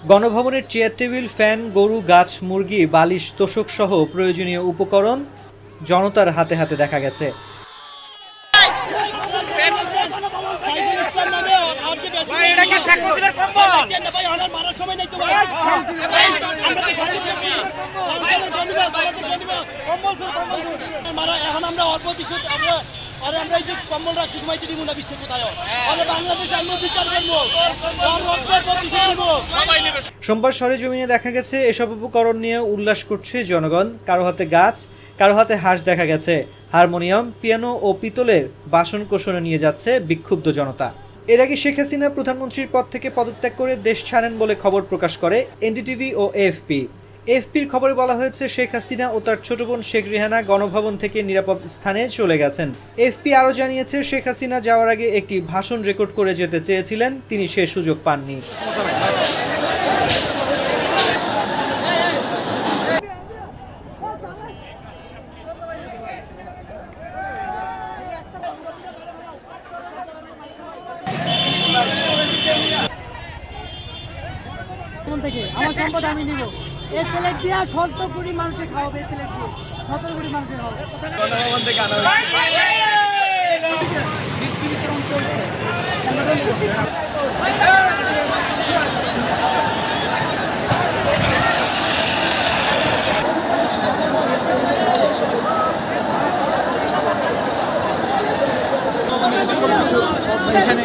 গণভবনের chair table, fan, গরু, গাছ, মুরগি, বালিশ, তোশক সহ প্রয়োজনীয় উপকরণ জনতার হাতে হাতে দেখা গেছে। সোমবার সরেজমিনে দেখা গেছে এসব উপকরণ নিয়ে উল্লাস করছে জনগণ। কারো হাতে গাছ, কারো হাতে হাঁস দেখা গেছে। হারমোনিয়াম, পিয়ানো ও পিতলের বাসন কোসনে নিয়ে যাচ্ছে বিক্ষুব্ধ জনতা। এর আগে শেখ হাসিনা প্রধানমন্ত্রীর পদ থেকে পদত্যাগ করে দেশ ছাড়েন বলে খবর প্রকাশ করে এনডিটিভি ও এএফপি। এএফপির খবরে বলা হয়েছে শেখ হাসিনা ও তার ছোট বোন শেখ রেহানা গণভবন থেকে নিরাপদ স্থানে চলে গেছেন। এএফপি আরও জানিয়েছে শেখ হাসিনা যাওয়ার আগে একটি ভাষণ রেকর্ড করে যেতে চেয়েছিলেন, তিনি সে সুযোগ পাননি। আমার সম্পদ আমি নিব। এই প্লেট দিয়ে 17 কোটি মানুষের খাওয়াবে। এই প্লেট দিয়ে 17 কোটি মানুষের খাওয়াবে। গণভবন থেকে আনা বৃষ্টি বিতরণ চলছে। এখানে